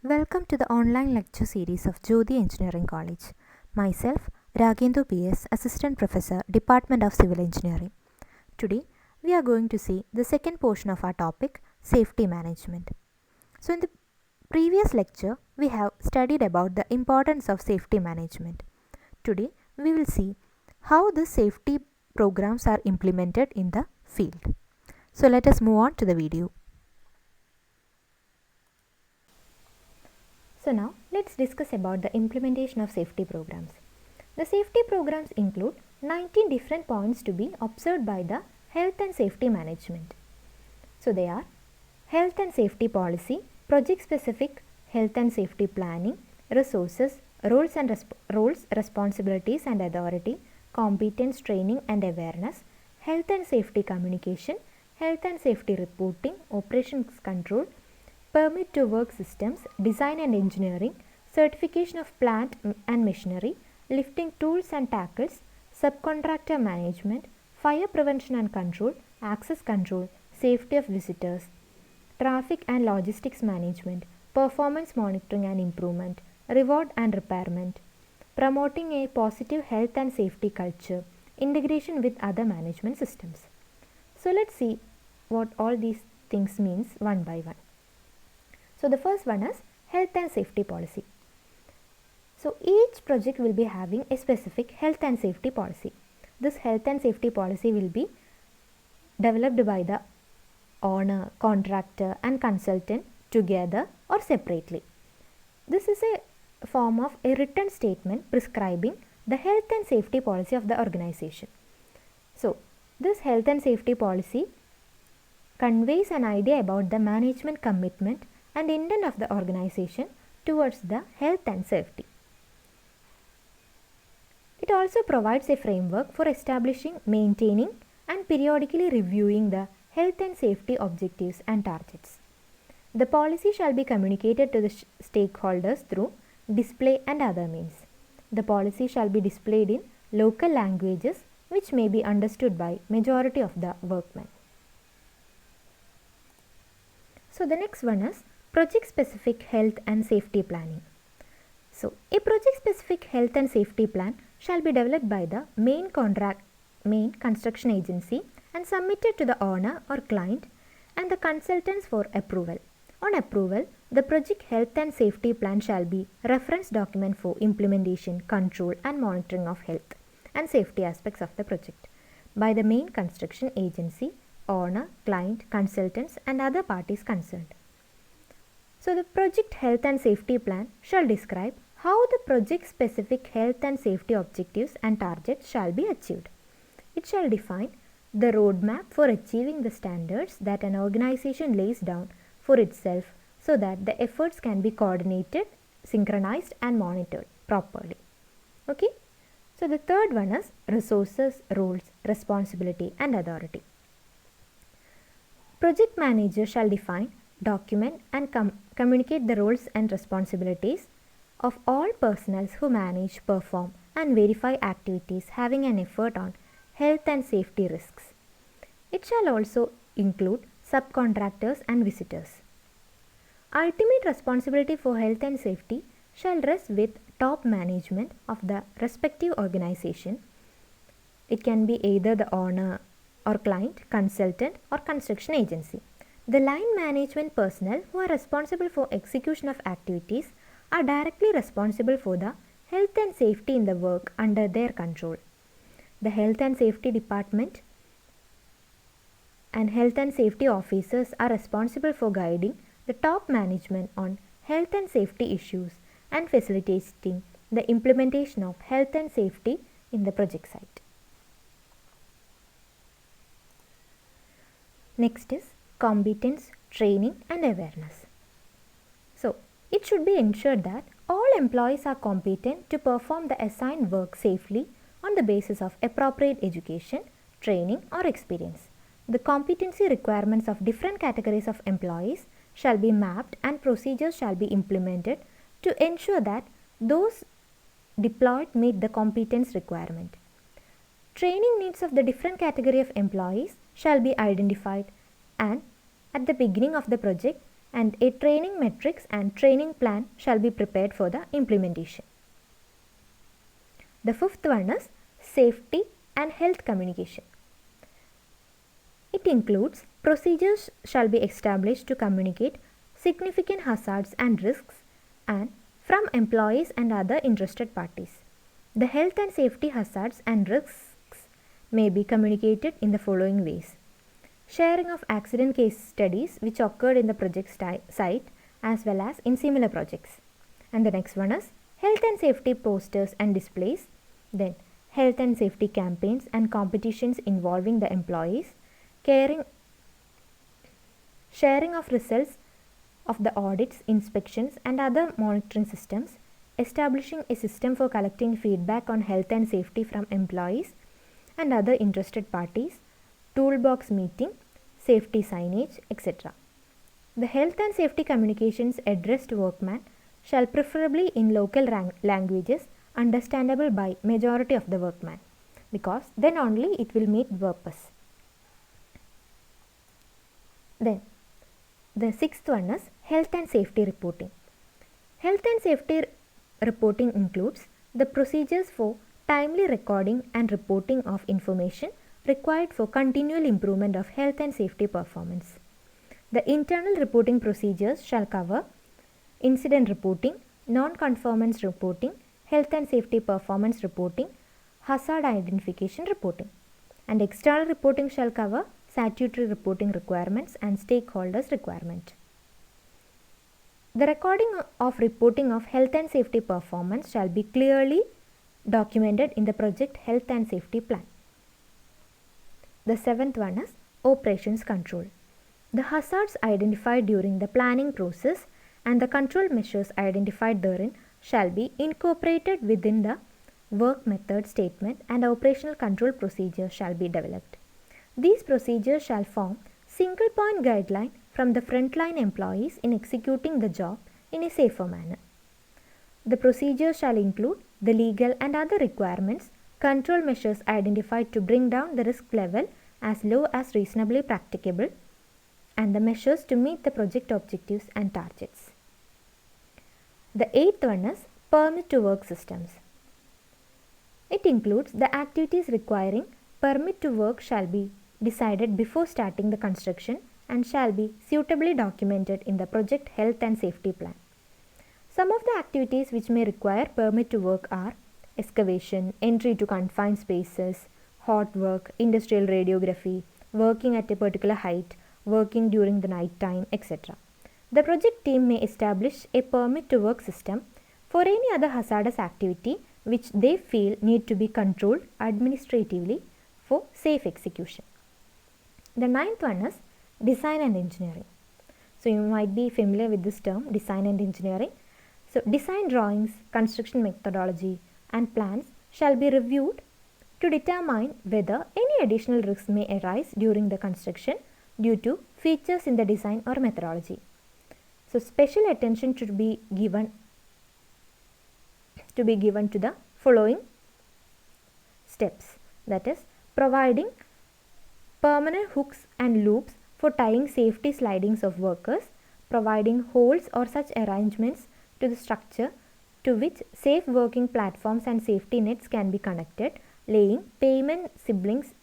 Welcome to the online lecture series of Jyoti Engineering College. Myself, Ragendu PS, Assistant Professor, Department of Civil Engineering. Today, we are going to see the second portion of our topic, Safety Management. So, in the previous lecture, we have studied about the importance of safety management. Today, we will see how the safety programs are implemented in the field. So, let us move on to the video. So now let's discuss about the implementation of safety programs. The safety programs include 19 different points to be observed by the health and safety management. So they are health and safety policy, project specific health and safety planning, resources, roles, responsibilities and authority, competence, training and awareness, health and safety communication, health and safety reporting, operations control, permit to work systems, design and engineering, certification of plant and machinery, lifting tools and tackles, subcontractor management, fire prevention and control, access control, safety of visitors, traffic and logistics management, performance monitoring and improvement, reward and repairment, promoting a positive health and safety culture, integration with other management systems. So let's see what all these things means one by one. So the first one is health and safety policy. So each project will be having a specific health and safety policy. This health and safety policy will be developed by the owner, contractor and consultant together or separately. This is a form of a written statement prescribing the health and safety policy of the organization. So this health and safety policy conveys an idea about the management commitment and intent of the organization towards the health and safety. It also provides a framework for establishing, maintaining and periodically reviewing the health and safety objectives and targets. The policy shall be communicated to the stakeholders through display and other means. The policy shall be displayed in local languages which may be understood by majority of the workmen. So the next one is project specific health and safety planning. So a project specific health and safety plan shall be developed by the main construction agency and submitted to the owner or client and the consultants for approval. On approval, the project health and safety plan shall be reference document for implementation, control and monitoring of health and safety aspects of the project by the main construction agency, owner, client, consultants and other parties concerned. So the project health and safety plan shall describe how the project specific health and safety objectives and targets shall be achieved. It shall define the roadmap for achieving the standards that an organization lays down for itself so that the efforts can be coordinated, synchronized and monitored properly. Okay. So the third one is resources, roles, responsibility and authority. Project manager shall define, document and communicate the roles and responsibilities of all personnel who manage, perform and verify activities having an effort on health and safety risks. It shall also include subcontractors and visitors. Ultimate responsibility for health and safety shall rest with top management of the respective organization. It can be either the owner or client, consultant or construction agency. The line management personnel who are responsible for execution of activities are directly responsible for the health and safety in the work under their control. The health and safety department and health and safety officers are responsible for guiding the top management on health and safety issues and facilitating the implementation of health and safety in the project site. Next is competence, training and awareness. So, it should be ensured that all employees are competent to perform the assigned work safely on the basis of appropriate education, training or experience. The competency requirements of different categories of employees shall be mapped and procedures shall be implemented to ensure that those deployed meet the competence requirement. Training needs of the different category of employees shall be identified and at the beginning of the project, and a training metrics and training plan shall be prepared for the implementation. The fifth one is safety and health communication. It includes procedures shall be established to communicate significant hazards and risks and from employees and other interested parties. The health and safety hazards and risks may be communicated in the following ways. Sharing of accident case studies which occurred in the project site as well as in similar projects. And the next one is health and safety posters and displays. Then health and safety campaigns and competitions involving the employees. Sharing of results of the audits, inspections and other monitoring systems. Establishing a system for collecting feedback on health and safety from employees and other interested parties. Toolbox meeting, safety signage, etc. The health and safety communications addressed to workmen shall preferably in local languages understandable by majority of the workmen, because then only it will meet the purpose. Then the sixth one is health and safety reporting. Health and safety reporting includes the procedures for timely recording and reporting of information required for continual improvement of health and safety performance. The internal reporting procedures shall cover incident reporting, non-conformance reporting, health and safety performance reporting, hazard identification reporting. And external reporting shall cover statutory reporting requirements and stakeholders requirement. The recording of reporting of health and safety performance shall be clearly documented in the project health and safety plan. The seventh one is operations control. The hazards identified during the planning process and the control measures identified therein shall be incorporated within the work method statement and operational control procedures shall be developed. These procedures shall form single point guideline from the frontline employees in executing the job in a safer manner. The procedures shall include the legal and other requirements, control measures identified to bring down the risk level as low as reasonably practicable, and the measures to meet the project objectives and targets. The eighth one is permit to work systems. It includes the activities requiring permit to work shall be decided before starting the construction and shall be suitably documented in the project health and safety plan. Some of the activities which may require permit to work are excavation, entry to confined spaces, hot work, industrial radiography, working at a particular height, working during the night time, etc. The project team may establish a permit to work system for any other hazardous activity which they feel need to be controlled administratively for safe execution. The ninth one is design and engineering. So you might be familiar with this term, design and engineering. So design drawings, construction methodology and plans shall be reviewed to determine whether any additional risks may arise during the construction due to features in the design or methodology. So special attention should be given to the following steps, that is providing permanent hooks and loops for tying safety slidings of workers, providing holes or such arrangements to the structure to which safe working platforms and safety nets can be connected, laying pavement siblings,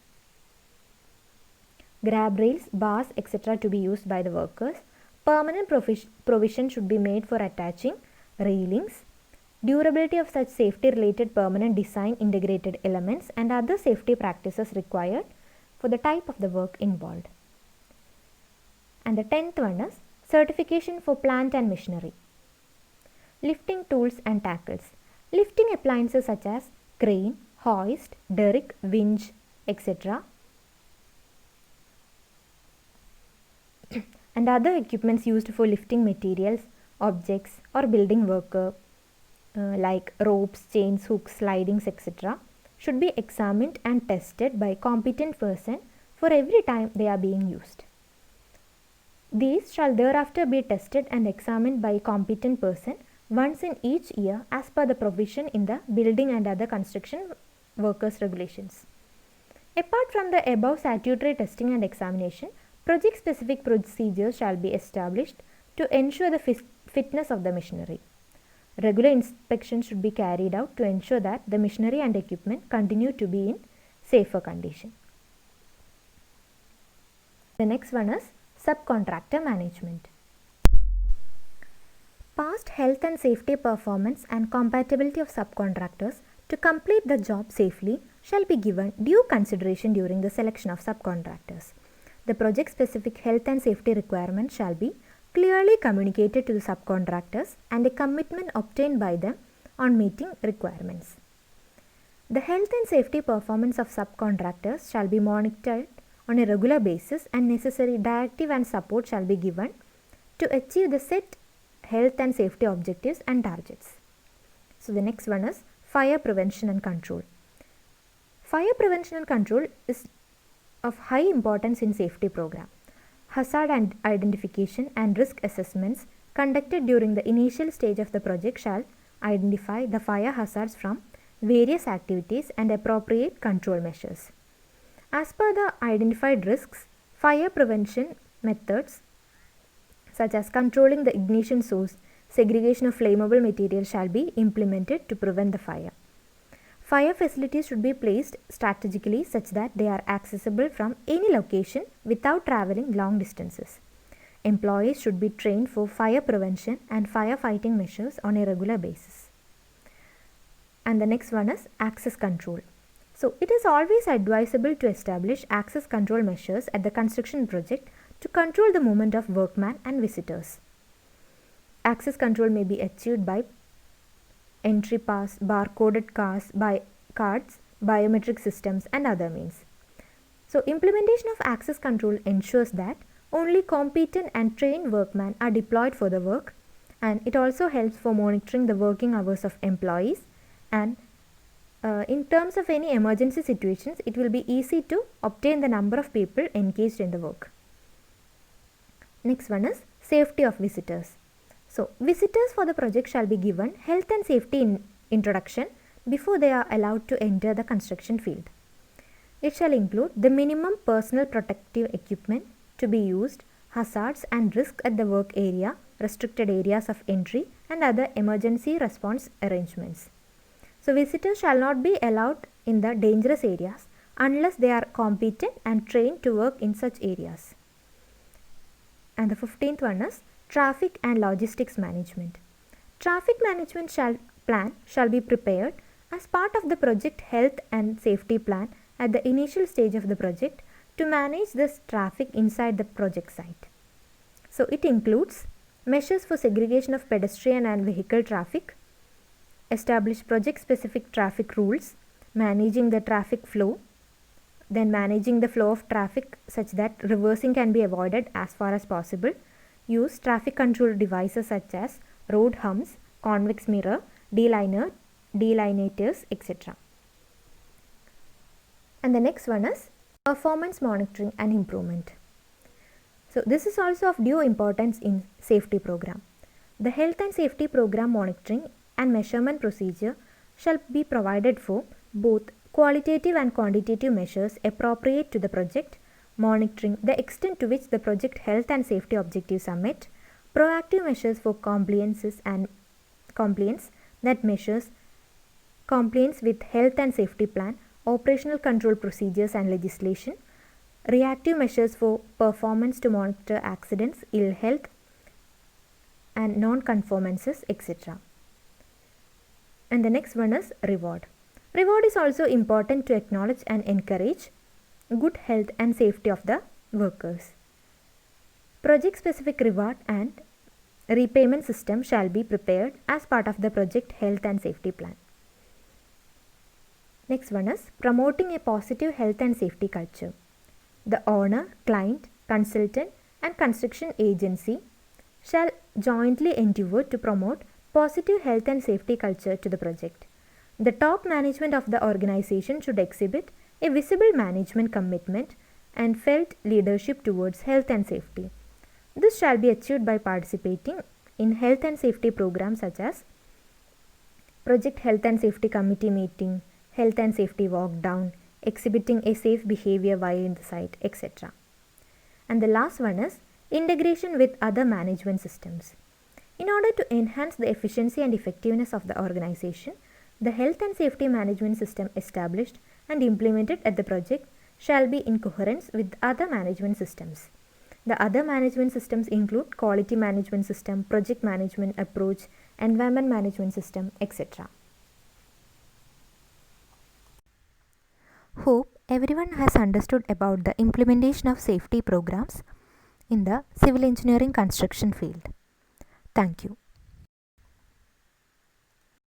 grab rails, bars, etc. to be used by the workers. Permanent provision should be made for attaching railings. Durability of such safety related permanent design integrated elements and other safety practices required for the type of the work involved. And the 10th one is certification for plant and machinery. Lifting tools and tackles. Lifting appliances such as crane, hoist, derrick, winch, etc. and other equipments used for lifting materials, objects or building worker like ropes, chains, hooks, slidings, etc. should be examined and tested by competent person for every time they are being used. These shall thereafter be tested and examined by a competent person once in each year as per the provision in the building and other construction workers regulations. Apart from the above statutory testing and examination, project specific procedures shall be established to ensure the fitness of the machinery. Regular inspections should be carried out to ensure that the machinery and equipment continue to be in safer condition. The next one is subcontractor management. Past health and safety performance and compatibility of subcontractors to complete the job safely shall be given due consideration during the selection of subcontractors. The project specific health and safety requirements shall be clearly communicated to the subcontractors and a commitment obtained by them on meeting requirements. The health and safety performance of subcontractors shall be monitored on a regular basis and necessary directive and support shall be given to achieve the set health and safety objectives and targets. So the next one is fire prevention and control. Fire prevention and control is of high importance in safety program. Hazard and identification and risk assessments conducted during the initial stage of the project shall identify the fire hazards from various activities and appropriate control measures. As per the identified risks, fire prevention methods such as controlling the ignition source, segregation of flammable material shall be implemented to prevent the fire. Fire facilities should be placed strategically such that they are accessible from any location without traveling long distances. Employees should be trained for fire prevention and firefighting measures on a regular basis. And the next one is access control. So it is always advisable to establish access control measures at the construction project to control the movement of workmen and visitors. Access control may be achieved by entry pass, barcoded cards, biometric systems and other means. So implementation of access control ensures that only competent and trained workmen are deployed for the work, and it also helps for monitoring the working hours of employees, and in terms of any emergency situations, it will be easy to obtain the number of people engaged in the work. Next one is safety of visitors. So, visitors for the project shall be given health and safety introduction before they are allowed to enter the construction field. It shall include the minimum personal protective equipment to be used, hazards and risks at the work area, restricted areas of entry and other emergency response arrangements. So, visitors shall not be allowed in the dangerous areas unless they are competent and trained to work in such areas. And the 15th one is traffic and logistics management. Traffic management plan shall be prepared as part of the project health and safety plan at the initial stage of the project to manage this traffic inside the project site. So, it includes measures for segregation of pedestrian and vehicle traffic, establish project specific traffic rules, managing the traffic flow, then managing the flow of traffic such that reversing can be avoided as far as possible, use traffic control devices such as road humps, convex mirror, delineators, etc. And the next one is performance monitoring and improvement. So this is also of due importance in safety program. The health and safety program monitoring and measurement procedure shall be provided for both qualitative and quantitative measures appropriate to the project, monitoring the extent to which the project health and safety objectives are met, proactive measures for compliance that measures compliance with health and safety plan, operational control procedures and legislation, reactive measures for performance to monitor accidents, ill health and non-conformances, etc. And the next one is reward. Reward is also important to acknowledge and encourage good health and safety of the workers. Project specific reward and repayment system shall be prepared as part of the project health and safety plan. Next one is promoting a positive health and safety culture. The owner, client, consultant and construction agency shall jointly endeavor to promote positive health and safety culture to the project. The top management of the organization should exhibit a visible management commitment and felt leadership towards health and safety. This shall be achieved by participating in health and safety programs such as Project Health and Safety Committee meeting, Health and Safety walk down, exhibiting a safe behavior while in the site, etc. And the last one is integration with other management systems. In order to enhance the efficiency and effectiveness of the organization, the health and safety management system established and implemented at the project shall be in coherence with other management systems. The other management systems include quality management system, project management approach, environment management system, etc. Hope everyone has understood about the implementation of safety programs in the civil engineering construction field. Thank you.